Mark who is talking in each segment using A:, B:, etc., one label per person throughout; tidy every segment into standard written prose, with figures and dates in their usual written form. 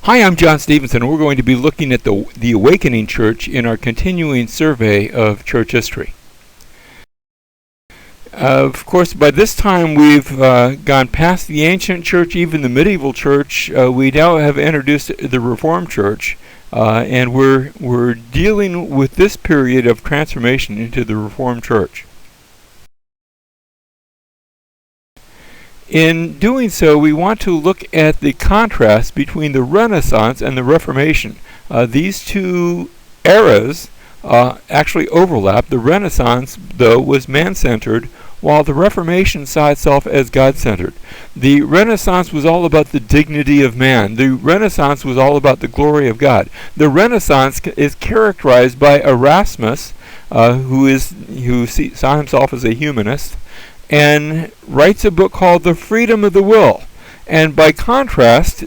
A: Hi, I'm John Stevenson, and we're going to be looking at the Awakening Church in our continuing survey of church history. Of course, by this time we've gone past the ancient church, even the medieval church. We now have introduced the Reformed Church, and we're dealing with this period of transformation into the Reformed Church. In doing so, we want to look at the contrast between the Renaissance and the Reformation. These two eras actually overlap. The Renaissance, though, was man-centered, while the Reformation saw itself as God-centered. The Renaissance was all about the dignity of man. The Renaissance was all about the glory of God. The Renaissance is characterized by Erasmus, who saw himself as a humanist, and writes a book called The Freedom of the Will. And by contrast,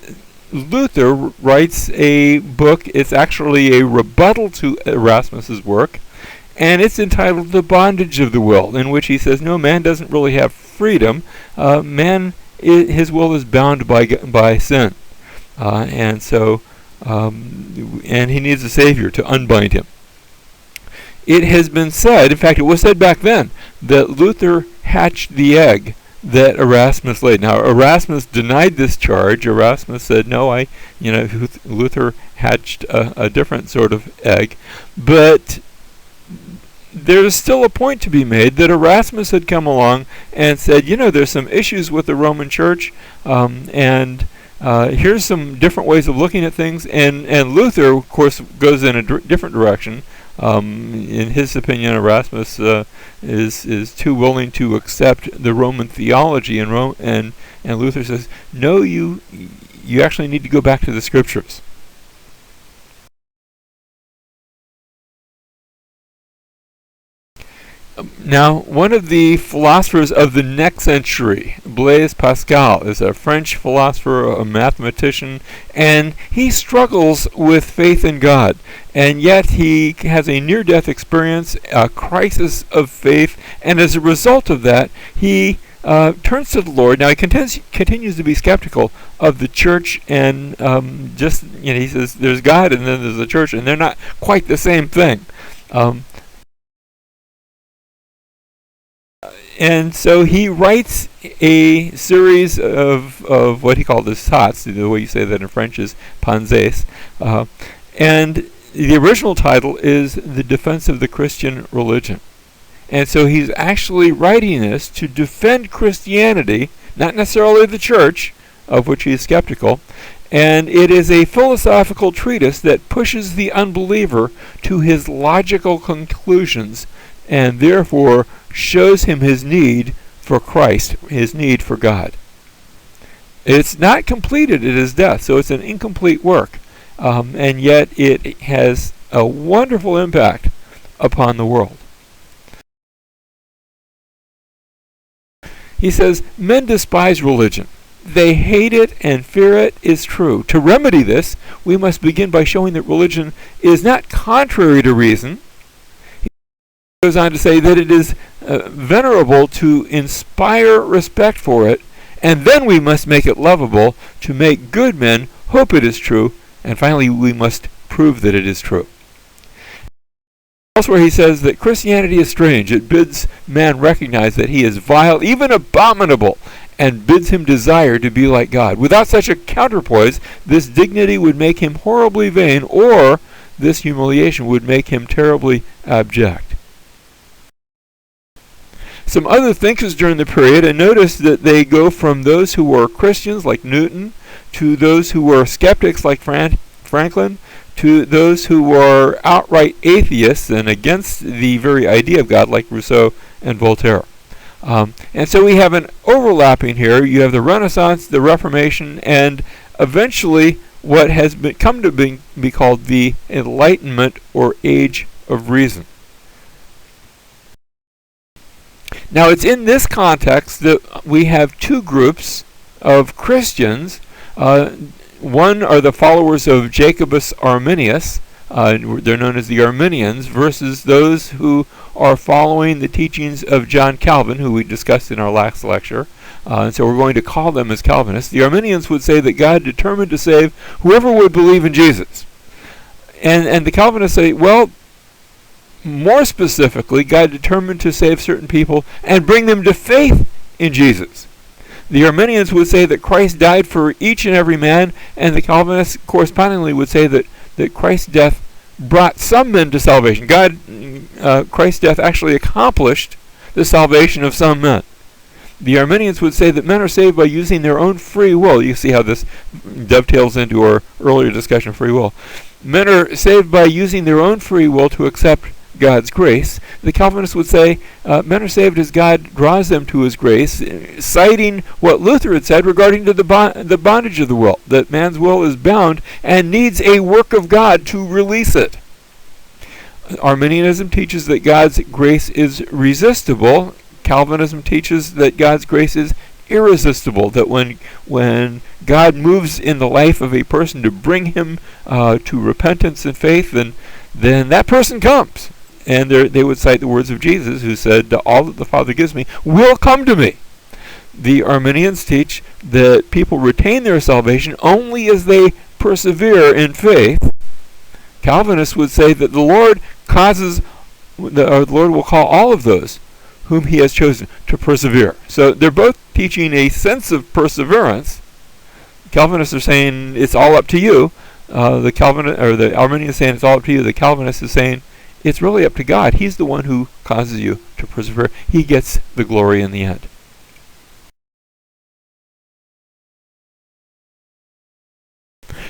A: Luther writes a book, it's actually a rebuttal to Erasmus's work, and it's entitled The Bondage of the Will, in which he says, no, man doesn't really have freedom. His will is bound by sin. And he needs a savior to unbind him. It has been said, in fact it was said back then, that Luther hatched the egg that Erasmus laid. Now Erasmus denied this charge. Erasmus said, no, Luther hatched a different sort of egg. But there's still a point to be made that Erasmus had come along and said, there's some issues with the Roman Church, and here's some different ways of looking at things. And Luther, of course, goes in a different direction. In his opinion, Erasmus is too willing to accept the Roman theology, and Luther says, no, you actually need to go back to the Scriptures. Now, one of the philosophers of the next century, Blaise Pascal, is a French philosopher, a mathematician, and he struggles with faith in God. And yet he has a near-death experience, a crisis of faith, and as a result of that, he turns to the Lord. Now, he continues to be skeptical of the church, and he says there's God and then there's the church, and they're not quite the same thing. And so he writes a series of what he called his thoughts. The way you say that in French is pensées. And the original title is The Defense of the Christian Religion. And so he's actually writing this to defend Christianity, not necessarily the church, of which he is skeptical. And it is a philosophical treatise that pushes the unbeliever to his logical conclusions, and therefore shows him his need for Christ, his need for God. It's not completed at his death, so it's an incomplete work, and yet it has a wonderful impact upon the world. He says, men despise religion. They hate it and fear it is true. To remedy this, we must begin by showing that religion is not contrary to reason. Goes on to say that it is venerable to inspire respect for it, and then we must make it lovable to make good men hope it is true, and finally we must prove that it is true. Elsewhere he says that Christianity is strange. It bids man recognize that he is vile, even abominable, and bids him desire to be like God. Without such a counterpoise, this dignity would make him horribly vain, or this humiliation would make him terribly abject. Some other thinkers during the period, and notice that they go from those who were Christians like Newton, to those who were skeptics like Franklin, to those who were outright atheists and against the very idea of God like Rousseau and Voltaire. And so we have an overlapping here. You have the Renaissance, the Reformation, and eventually what has come to be called the Enlightenment or Age of Reason. Now, it's in this context that we have two groups of Christians. One are the followers of Jacobus Arminius, they're known as the Arminians, versus those who are following the teachings of John Calvin, who we discussed in our last lecture. and so we're going to call them as Calvinists. The Arminians would say that God determined to save whoever would believe in Jesus. And the Calvinists say, well, more specifically, God determined to save certain people and bring them to faith in Jesus. The Arminians would say that Christ died for each and every man, and the Calvinists correspondingly would say that Christ's death brought some men to salvation. Christ's death actually accomplished the salvation of some men. The Arminians would say that men are saved by using their own free will. You see how this dovetails into our earlier discussion of free will. Men are saved by using their own free will to accept God's grace. The Calvinists would say men are saved as God draws them to his grace, citing what Luther had said regarding to the bondage of the will, that man's will is bound and needs a work of God to release it. Arminianism teaches that God's grace is resistible. Calvinism teaches that God's grace is irresistible, that when God moves in the life of a person to bring him to repentance and faith, then that person comes. And they would cite the words of Jesus, who said, all that the Father gives me will come to me. The Arminians teach that people retain their salvation only as they persevere in faith. Calvinists would say that the Lord the Lord will call all of those whom he has chosen to persevere. So they're both teaching a sense of perseverance. Calvinists are saying it's all up to you. The Arminian is saying it's all up to you. The Calvinist is saying it's really up to God. He's the one who causes you to persevere. He gets the glory in the end.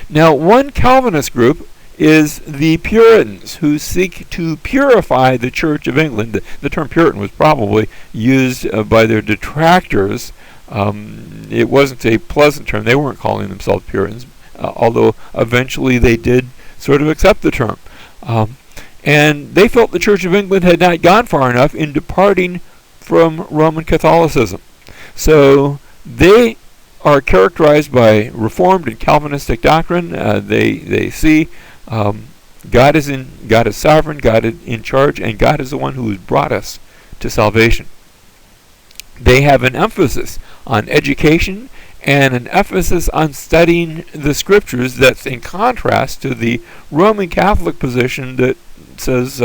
A: Now, one Calvinist group is the Puritans, who seek to purify the Church of England. The term Puritan was probably used by their detractors. It wasn't a pleasant term. They weren't calling themselves Puritans, although eventually they did sort of accept the term. And they felt the Church of England had not gone far enough in departing from Roman Catholicism. So they are characterized by Reformed and Calvinistic doctrine. They see God is sovereign, God is in charge, and God is the one who has brought us to salvation. They have an emphasis on education and an emphasis on studying the Scriptures that's in contrast to the Roman Catholic position that says,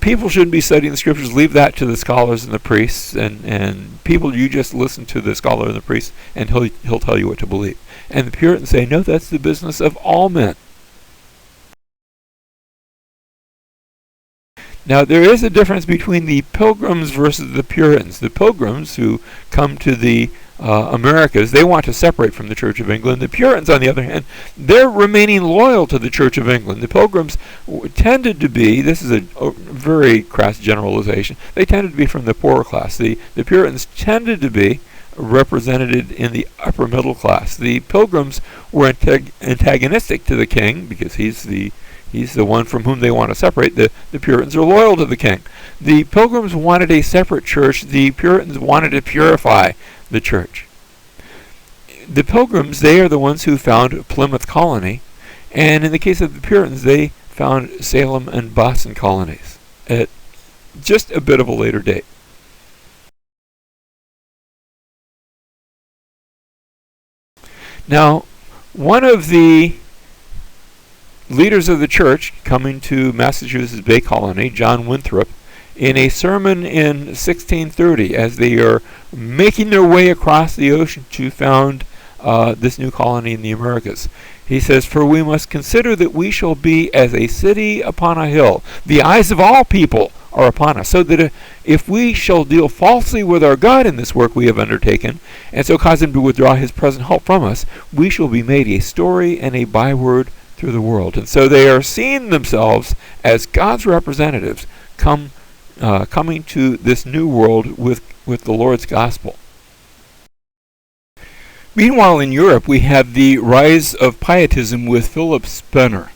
A: people shouldn't be studying the Scriptures. Leave that to the scholars and the priests, and people, you just listen to the scholar and the priest, and he'll tell you what to believe. And the Puritans say, no, that's the business of all men. Now, there is a difference between the Pilgrims versus the Puritans. The Pilgrims, who come to the Americas, they want to separate from the Church of England. The Puritans, on the other hand, they're remaining loyal to the Church of England. The Pilgrims tended to be, this is a very crass generalization, they tended to be from the poorer class. The Puritans tended to be represented in the upper middle class. The Pilgrims were antagonistic to the king, because he's the one from whom they want to separate. The Puritans are loyal to the king. The Pilgrims wanted a separate church. The Puritans wanted to purify the church. The Pilgrims, they are the ones who found Plymouth Colony, and in the case of the Puritans, they found Salem and Boston colonies at just a bit of a later date. Now, one of the leaders of the church coming to Massachusetts Bay Colony, John Winthrop, in a sermon in 1630, as they are making their way across the ocean to found this new colony in the Americas, he says, "For we must consider that we shall be as a city upon a hill. The eyes of all people are upon us, so that if we shall deal falsely with our God in this work we have undertaken, and so cause him to withdraw his present help from us, we shall be made a story and a byword through the world." And so they are seeing themselves as God's representatives coming to this new world with the Lord's gospel. Meanwhile, in Europe, we have the rise of Pietism with Philip Spener.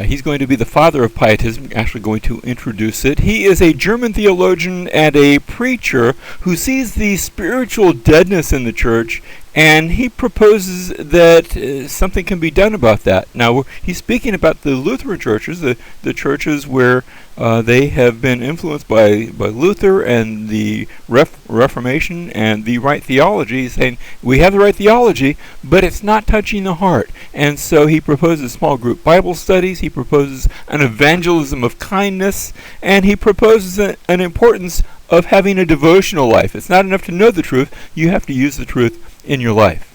A: He's going to be the father of Pietism, actually going to introduce it. He is a German theologian and a preacher who sees the spiritual deadness in the church And he proposes that something can be done about that. Now, he's speaking about the Lutheran churches, the churches where they have been influenced by Luther and the Reformation and the right theology, saying, we have the right theology, but it's not touching the heart. And so he proposes small group Bible studies, he proposes an evangelism of kindness, and he proposes an importance of having a devotional life. It's not enough to know the truth, you have to use the truth in your life.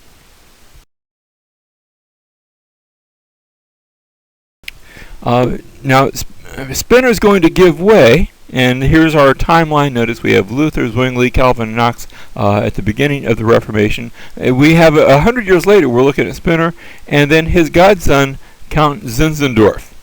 A: Now, Spener is going to give way, and here's our timeline. Notice we have Luther, Zwingli, Calvin, and Knox at the beginning of the Reformation. We have 100 years later, we're looking at Spener, and then his godson, Count Zinzendorf.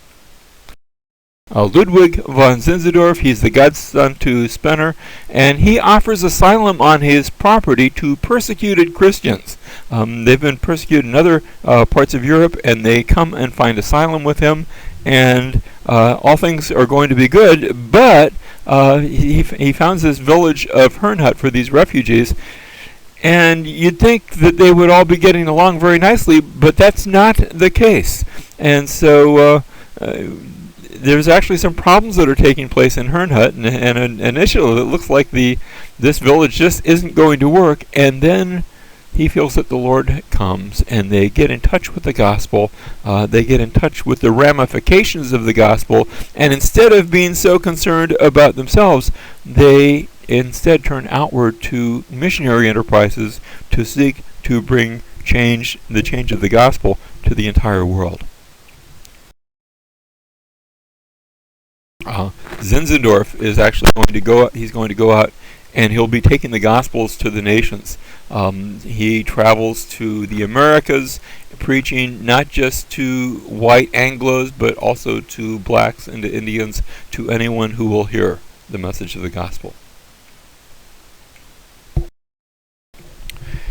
A: Ludwig von Zinzendorf, he's the godson to Spener, and he offers asylum on his property to persecuted Christians. They've been persecuted in other parts of Europe, and they come and find asylum with him, and all things are going to be good, but he founds this village of Herrnhut for these refugees, and you'd think that they would all be getting along very nicely, but that's not the case. And so there's actually some problems that are taking place in Herrnhut, and initially it looks like this village just isn't going to work, and then he feels that the Lord comes, and they get in touch with the gospel, they get in touch with the ramifications of the gospel, and instead of being so concerned about themselves, they instead turn outward to missionary enterprises to seek to bring the change of the gospel to the entire world. Zinzendorf is actually going to go out, he's going to go out and he'll be taking the Gospels to the nations. He travels to the Americas, preaching not just to white Anglos, but also to blacks and to Indians, to anyone who will hear the message of the Gospel.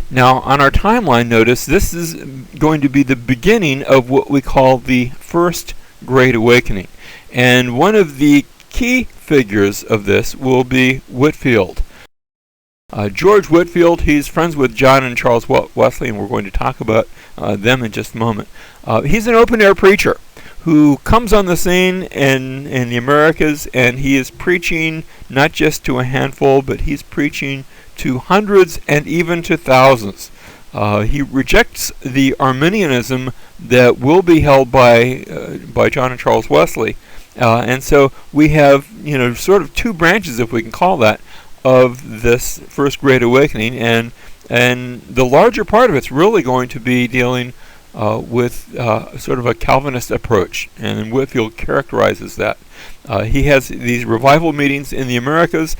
A: Now, on our timeline, notice this is going to be the beginning of what we call the First Great Awakening. And one of the key figures of this will be Whitefield. George Whitefield, he's friends with John and Charles Wesley, and we're going to talk about them in just a moment. He's an open-air preacher who comes on the scene in the Americas, and he is preaching not just to a handful, but he's preaching to hundreds and even to thousands. He rejects the Arminianism that will be held by John and Charles Wesley. And so we have, sort of two branches, if we can call that, of this First Great Awakening, and the larger part of it's really going to be dealing with sort of a Calvinist approach, and Whitefield characterizes that. He has these revival meetings in the Americas.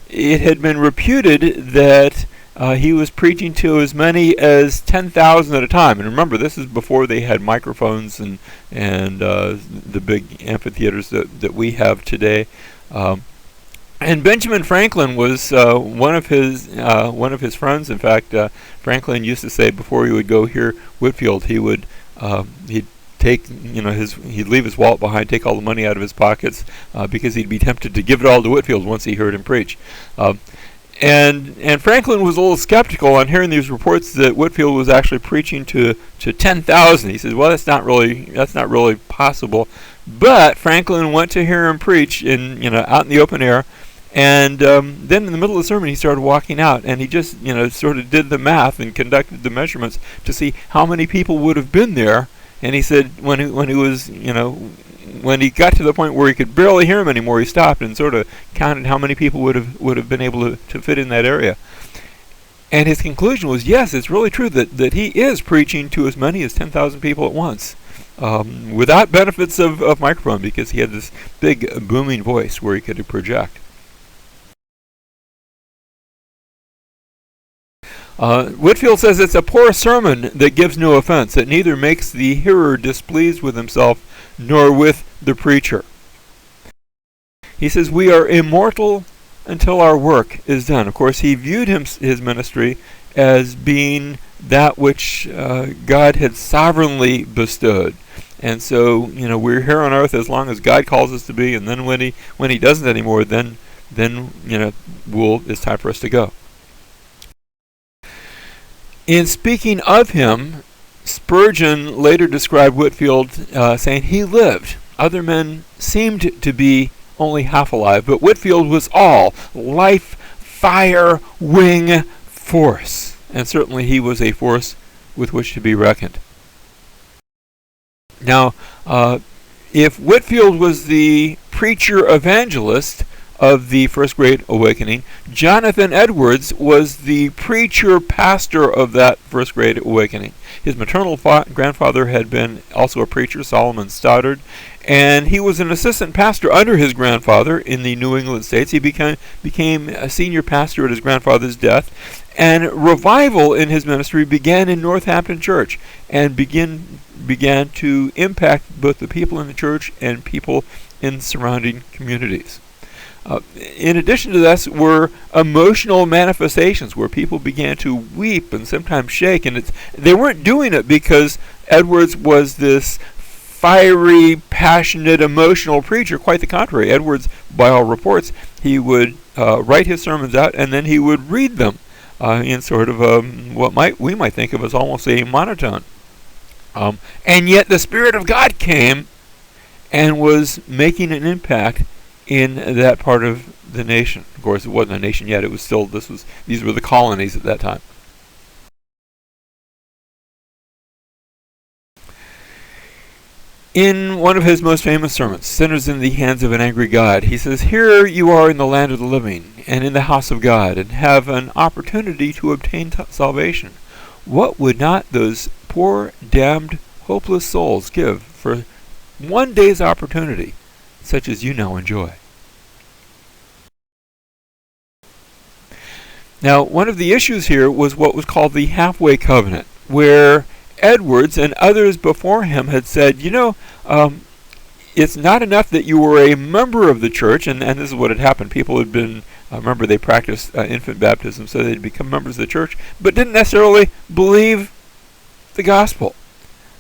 A: It had been reputed that he was preaching to as many as 10,000 at a time. And remember, this is before they had microphones and the big amphitheaters that we have today. And Benjamin Franklin was one of his friends. In fact, Franklin used to say before he would go hear Whitefield, he'd take he'd leave his wallet behind, take all the money out of his pockets, because he'd be tempted to give it all to Whitefield once he heard him preach. And Franklin was a little skeptical on hearing these reports that Whitefield was actually preaching to 10,000. He says, well, that's not really possible. But Franklin went to hear him preach out in the open air, and then in the middle of the sermon he started walking out, and he just sort of did the math and conducted the measurements to see how many people would have been there. And he said when he got to the point where he could barely hear him anymore, he stopped and sort of counted how many people would have been able to fit in that area. And his conclusion was, yes, it's really true that he is preaching to as many as 10,000 people at once, without benefits of microphone, because he had this big booming voice where he could project. Whitefield says it's a poor sermon that gives no offense. It neither makes the hearer displeased with himself nor with the preacher. He says we are immortal until our work is done. Of course, he viewed his ministry as being that which God had sovereignly bestowed. And so, we're here on earth as long as God calls us to be, and then when he doesn't anymore, then it's time for us to go. In speaking of him, Spurgeon later described Whitefield saying he lived. Other men seemed to be only half alive, but Whitefield was all life, fire, wing, force. And certainly he was a force with which to be reckoned. Now, if Whitefield was the preacher-evangelist of the First Great Awakening, Jonathan Edwards was the preacher-pastor of that First Great Awakening. His maternal grandfather had been also a preacher, Solomon Stoddard, and he was an assistant pastor under his grandfather in the New England states. He became a senior pastor at his grandfather's death, and revival in his ministry began in Northampton Church and began to impact both the people in the church and people in surrounding communities. In addition to this were emotional manifestations where people began to weep and sometimes shake, and they weren't doing it because Edwards was this fiery, passionate, emotional preacher. Quite the contrary. Edwards, by all reports, he would write his sermons out and then he would read them in sort of what we might think of as almost a monotone. And yet the Spirit of God came and was making an impact in that part of the nation. Of course, it wasn't a nation yet. It was still, these were the colonies at that time. In one of his most famous sermons, Sinners in the Hands of an Angry God, he says, "Here you are in the land of the living and in the house of God and have an opportunity to obtain salvation. What would not those poor, damned, hopeless souls give for one day's opportunity such as you now enjoy?" Now, one of the issues here was what was called the halfway covenant, where Edwards and others before him had said, it's not enough that you were a member of the church, and this is what had happened. People had been, remember, they practiced infant baptism, so they'd become members of the church, but didn't necessarily believe the gospel,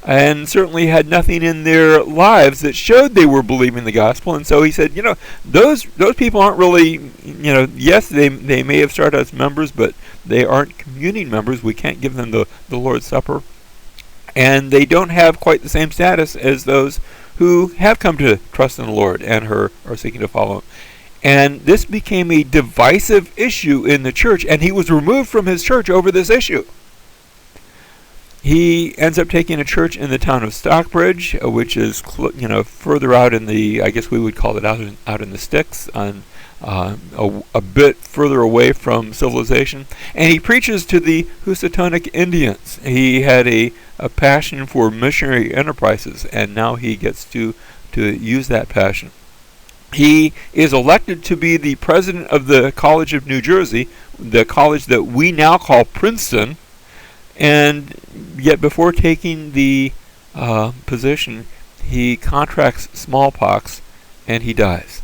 A: and certainly had nothing in their lives that showed they were believing the gospel. And so he said, those people aren't really, yes, they may have started as members, but they aren't communing members. We can't give them the Lord's Supper. And they don't have quite the same status as those who have come to trust in the Lord and are seeking to follow him. And this became a divisive issue in the church, and he was removed from his church over this issue. He ends up taking a church in the town of Stockbridge, which is further out in the, I guess we would call it out in the sticks, on a bit further away from civilization. And he preaches to the Housatonic Indians. He had a passion for missionary enterprises, and now he gets to use that passion. He is elected to be the president of the College of New Jersey, the college that we now call Princeton. And yet before taking the position, he contracts smallpox and he dies.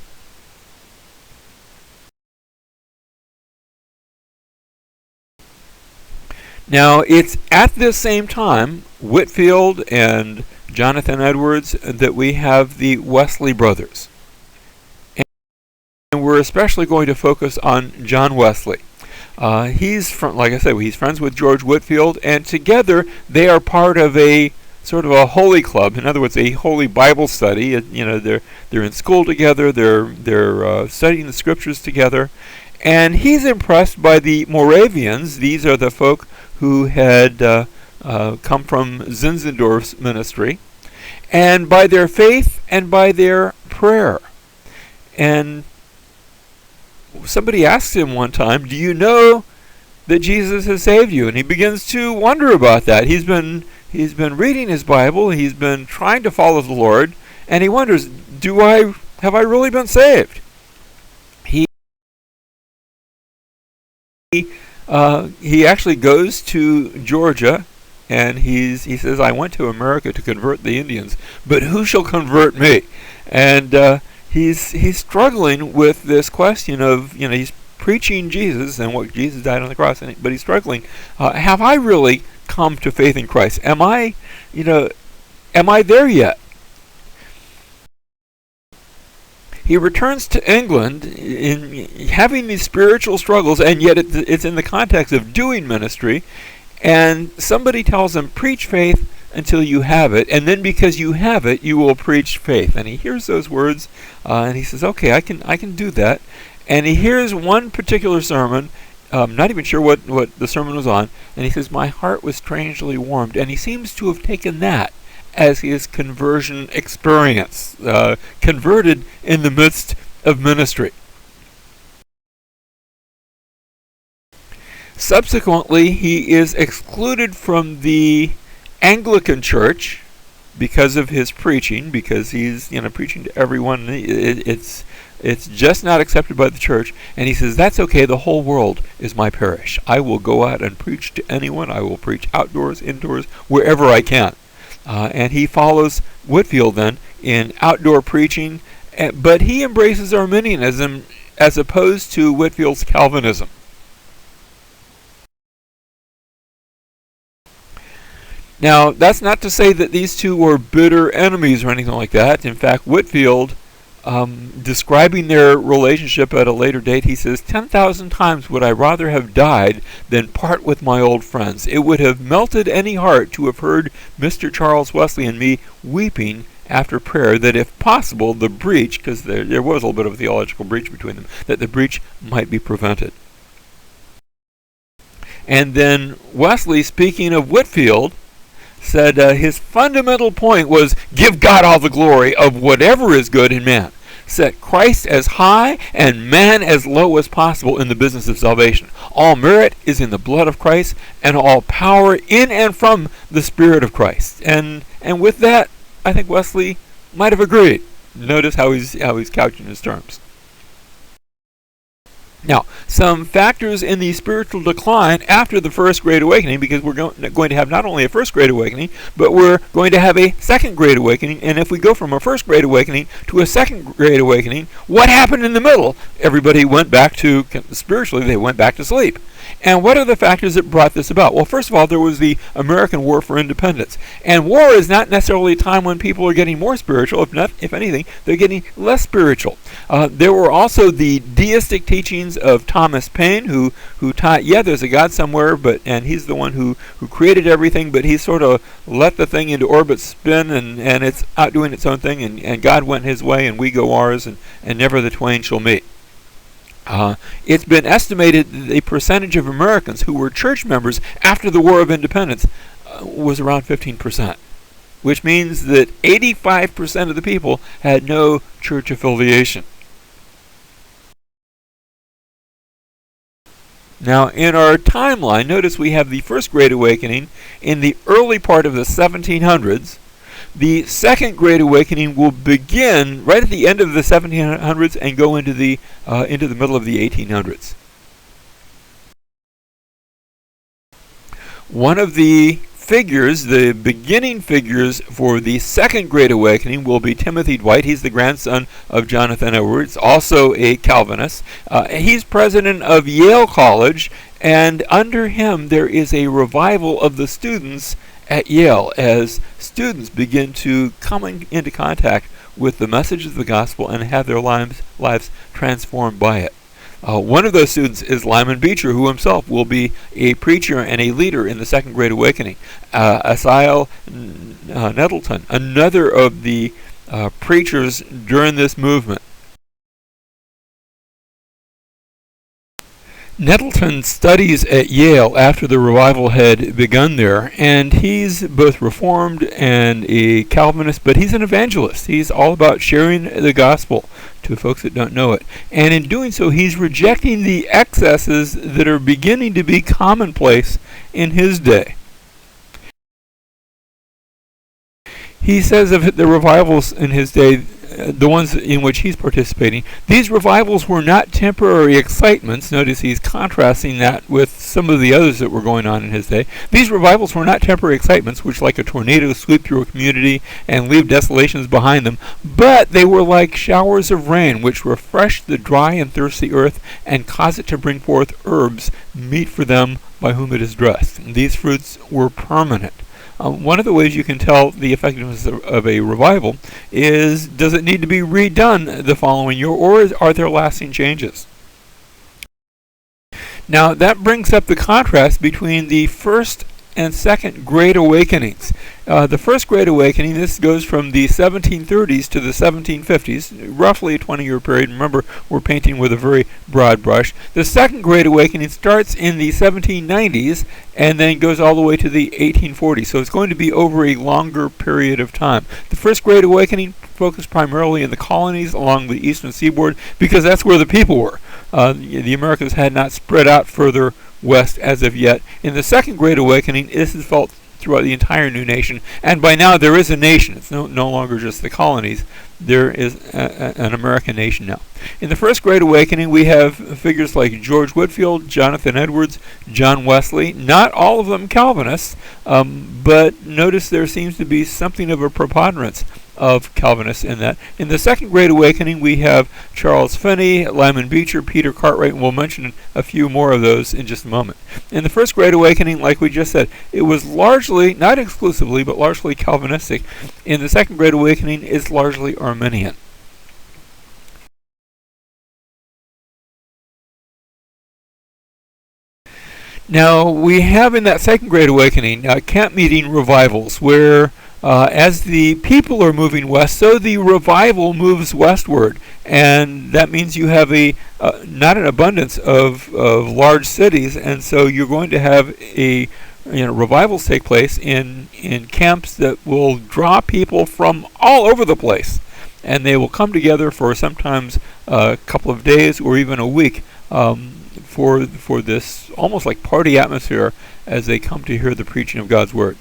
A: Now, it's at this same time, Whitefield and Jonathan Edwards, that we have the Wesley brothers. And we're especially going to focus on John Wesley. Like I said, he's friends with George Whitefield, and together they are part of a sort of a holy club. In other words, a holy Bible study. They're in school together. They're studying the scriptures together, and he's impressed by the Moravians. These are the folk who had come from Zinzendorf's ministry, and by their faith and by their prayer. And somebody asked him one time, "Do you know that Jesus has saved you?" And he begins to wonder about that. He's been reading his Bible. He's been trying to follow the Lord, and he wonders, have I really been saved? He actually goes to Georgia, and he says, "I went to America to convert the Indians, but who shall convert me?" And he's struggling with this question of, he's preaching Jesus and what Jesus died on the cross, but he's struggling. Have I really come to faith in Christ? Am I there yet? He returns to England in having these spiritual struggles, and yet it's in the context of doing ministry. And somebody tells him, preach faith until you have it, and then because you have it, you will preach faith. And he hears those words, and he says, okay, I can do that. And he hears one particular sermon, not even sure what the sermon was on, and he says, my heart was strangely warmed. And he seems to have taken that as his conversion experience, converted in the midst of ministry. Subsequently, he is excluded from the Anglican Church because of his preaching, because he's preaching to everyone. It's just not accepted by the church. And he says, that's okay, the whole world is my parish. I will go out and preach to anyone. I will preach outdoors, indoors, wherever I can. And he follows Whitefield then in outdoor preaching, but he embraces Arminianism as opposed to Whitefield's Calvinism. Now, that's not to say that these two were bitter enemies or anything like that. In fact, Whitefield, describing their relationship at a later date, he says, 10,000 times would I rather have died than part with my old friends. It would have melted any heart to have heard Mr. Charles Wesley and me weeping after prayer, that if possible the breach, because there was a little bit of a theological breach between them, that the breach might be prevented. And then Wesley, speaking of Whitefield, said his fundamental point was, give God all the glory of whatever is good in man. Set Christ as high and man as low as possible in the business of salvation. All merit is in the blood of Christ, and all power in and from the Spirit of Christ. And with that, I think Wesley might have agreed. Notice how he's couching his terms. Now, some factors in the spiritual decline after the First Great Awakening, because we're going to have not only a First Great Awakening, but we're going to have a Second Great Awakening. And if we go from a First Great Awakening to a Second Great Awakening, what happened in the middle? Everybody went back to, spiritually, they went back to sleep. And what are the factors that brought this about? Well, first of all, there was the American War for Independence. And war is not necessarily a time when people are getting more spiritual. If anything, they're getting less spiritual. There were also the deistic teachings of Thomas Paine, who taught, there's a God somewhere, and he's the one who created everything, but he sort of let the thing into orbit spin, and it's out doing its own thing, and God went his way, and we go ours, and never the twain shall meet. It's been estimated that the percentage of Americans who were church members after the War of Independence was around 15%, which means that 85% of the people had no church affiliation. Now, in our timeline, notice we have the First Great Awakening in the early part of the 1700s. The Second Great Awakening will begin right at the end of the 1700s and go into the middle of the 1800s. One of the figures, the beginning figures for the Second Great Awakening, will be Timothy Dwight. He's the grandson of Jonathan Edwards, also a Calvinist. He's president of Yale College, and under him there is a revival of the students at Yale as students begin to come into contact with the message of the gospel and have their lives transformed by it. One of those students is Lyman Beecher, who himself will be a preacher and a leader in the Second Great Awakening. Asahel Nettleton, another of the preachers during this movement. Nettleton studies at Yale after the revival had begun there, and he's both Reformed and a Calvinist, but he's an evangelist. He's all about sharing the gospel to folks that don't know it. And in doing so, he's rejecting the excesses that are beginning to be commonplace in his day. He says of the revivals in his day, the ones in which he's participating, these revivals were not temporary excitements. Notice he's contrasting that with some of the others that were going on in his day. These revivals were not temporary excitements which like a tornado sweep through a community and leave desolations behind them, but they were like showers of rain which refresh the dry and thirsty earth and cause it to bring forth herbs meet for them by whom it is dressed. And these fruits were permanent. One of the ways you can tell the effectiveness of a revival is, does it need to be redone the following year, or are there lasting changes? Now, that brings up the contrast between the First and second Great Awakenings. The first Great Awakening, this goes from the 1730s to the 1750s, roughly a 20-year period. Remember, we're painting with a very broad brush. The second Great Awakening starts in the 1790s and then goes all the way to the 1840s. So it's going to be over a longer period of time. The first Great Awakening focused primarily in the colonies along the eastern seaboard because that's where the people were. The Americas had not spread out further west as of yet. In the second Great Awakening, this is felt throughout the entire new nation, and by now there is a nation. It's no longer just the colonies. There is an American nation now. In the first Great Awakening, we have figures like George Whitefield, Jonathan Edwards, John Wesley, not all of them Calvinists, but notice there seems to be something of a preponderance of Calvinists in that. In the second Great Awakening, we have Charles Finney, Lyman Beecher, Peter Cartwright, and we'll mention a few more of those in just a moment. In the first Great Awakening, like we just said, it was largely, not exclusively, but largely Calvinistic. In the second Great Awakening, it's largely Arminian. Now, we have in that second Great Awakening camp meeting revivals where as the people are moving west, so the revival moves westward, and that means you have not an abundance of large cities, and so you're going to have revivals take place in camps that will draw people from all over the place, and they will come together for sometimes a couple of days or even a week for this almost like party atmosphere as they come to hear the preaching of God's Word.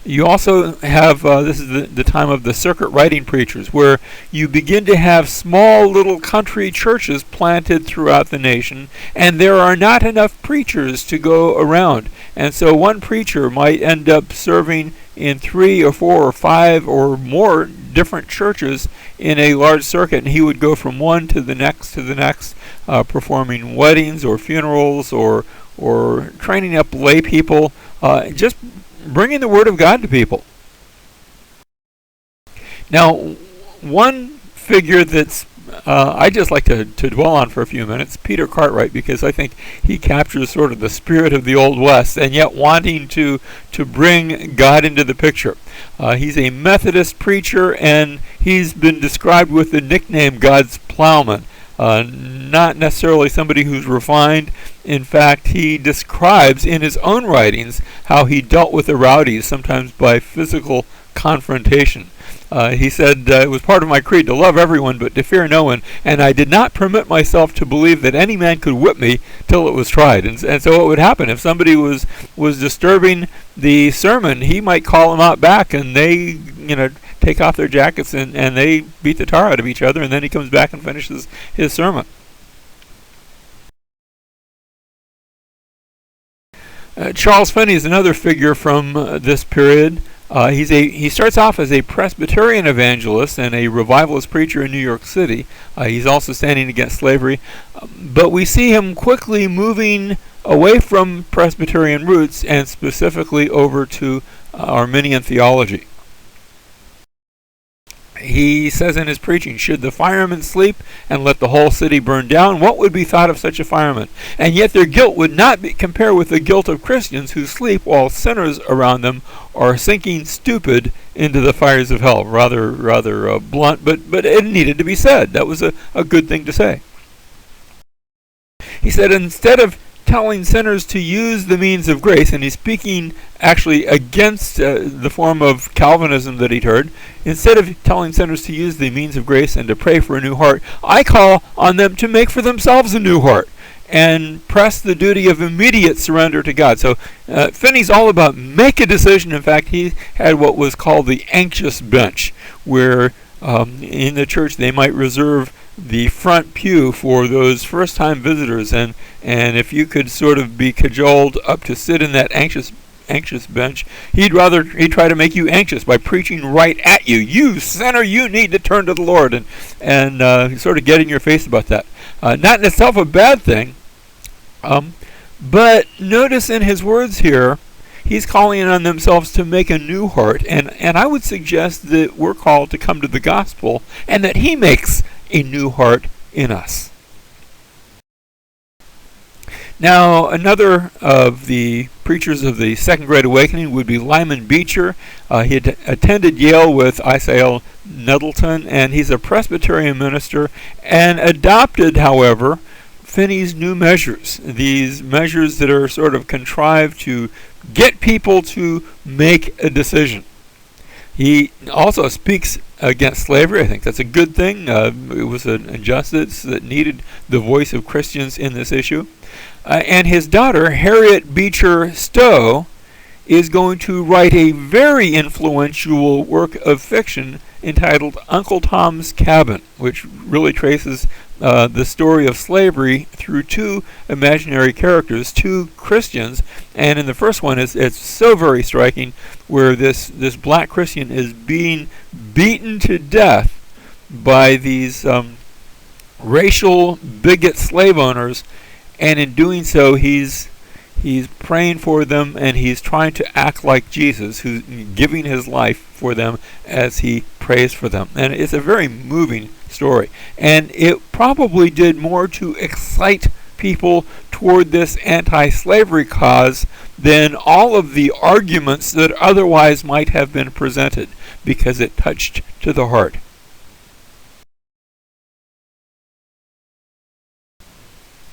A: You also have, this is the time of the circuit riding preachers, where you begin to have small little country churches planted throughout the nation, and there are not enough preachers to go around. And so one preacher might end up serving in 3 or 4 or 5 or more different churches in a large circuit, and he would go from one to the next, performing weddings or funerals or training up lay people, just bringing the Word of God to people. Now, one figure that's I just like to dwell on for a few minutes, Peter Cartwright, because I think he captures sort of the spirit of the Old West, and yet wanting to bring God into the picture. He's a Methodist preacher, and he's been described with the nickname God's Plowman. Not necessarily somebody who's refined. In fact, he describes in his own writings how he dealt with the rowdies, sometimes by physical confrontation. He said, it was part of my creed to love everyone but to fear no one, and I did not permit myself to believe that any man could whip me till it was tried. And so what would happen if somebody was disturbing the sermon, he might call them out back, and they take off their jackets and they beat the tar out of each other, and then he comes back and finishes his sermon. Charles Finney is another figure from this period. He starts off as a Presbyterian evangelist and a revivalist preacher in New York City. He's also standing against slavery, but we see him quickly moving away from Presbyterian roots and specifically over to Arminian theology. He says in his preaching, should the firemen sleep and let the whole city burn down, what would be thought of such a fireman? And yet their guilt would not compare with the guilt of Christians who sleep while sinners around them are sinking stupid into the fires of hell. Rather blunt, but it needed to be said. That was a good thing to say. He said, instead of telling sinners to use the means of grace, and he's speaking actually against the form of Calvinism that he'd heard. Instead of telling sinners to use the means of grace and to pray for a new heart, I call on them to make for themselves a new heart and press the duty of immediate surrender to God. So Finney's all about make a decision. In fact, he had what was called the anxious bench, where in the church they might reserve the front pew for those first-time visitors, and if you could sort of be cajoled up to sit in that anxious bench, he'd try to make you anxious by preaching right at you. You sinner, you need to turn to the Lord, and sort of get in your face about that. Not in itself a bad thing, but notice in his words here, he's calling on themselves to make a new heart, and I would suggest that we're called to come to the gospel, and that he makes a new heart in us. Now, another of the preachers of the Second Great Awakening would be Lyman Beecher. He had attended Yale with Isael Nettleton, and he's a Presbyterian minister and adopted, however, Finney's new measures, these measures that are sort of contrived to get people to make a decision. He also speaks against slavery. I think that's a good thing. It was an injustice that needed the voice of Christians in this issue. And his daughter, Harriet Beecher Stowe, is going to write a very influential work of fiction entitled Uncle Tom's Cabin, which really traces the story of slavery through two imaginary characters, two Christians. And in the first one, it's so very striking, where this black Christian is being beaten to death by these racial bigot slave owners, and in doing so, he's praying for them, and he's trying to act like Jesus, who's giving his life for them as he prays for them. And it's a very moving story. And it probably did more to excite people toward this anti-slavery cause than all of the arguments that otherwise might have been presented, because it touched to the heart.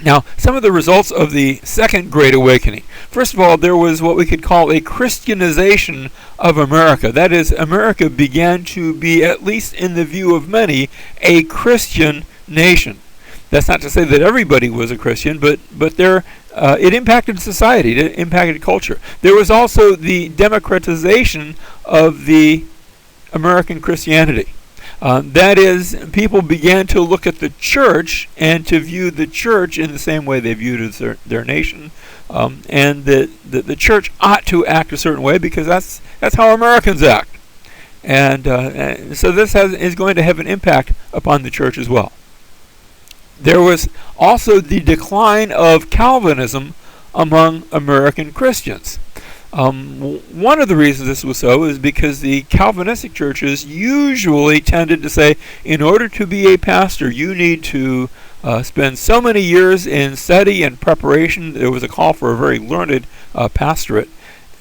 A: Now, some of the results of the Second Great Awakening. First of all, there was what we could call a Christianization of America. That is, America began to be, at least in the view of many, a Christian nation. That's not to say that everybody was a Christian, but it impacted society, it impacted culture. There was also the democratization of the American Christianity. That is, people began to look at the church and to view the church in the same way they viewed their nation, and that the church ought to act a certain way because that's how Americans act. And so this is going to have an impact upon the church as well. There was also the decline of Calvinism among American Christians. One of the reasons this was so is because the Calvinistic churches usually tended to say, in order to be a pastor, you need to spend so many years in study and preparation. There was a call for a very learned pastorate,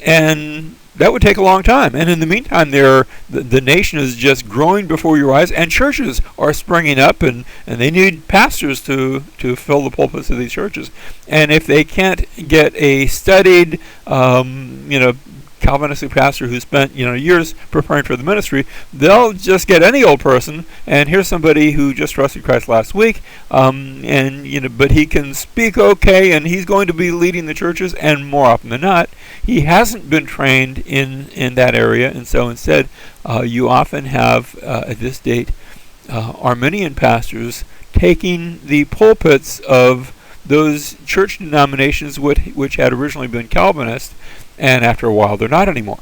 A: and that would take a long time. And in the meantime, the nation is just growing before your eyes, and churches are springing up, and they need pastors to fill the pulpits of these churches. And if they can't get a studied, Calvinistic pastor who spent years preparing for the ministry, they'll just get any old person. And here's somebody who just trusted Christ last week, but he can speak okay, and he's going to be leading the churches. And more often than not, he hasn't been trained in that area, and so instead, you often have at this date Arminian pastors taking the pulpits of those church denominations which had originally been Calvinist, and after a while they're not anymore.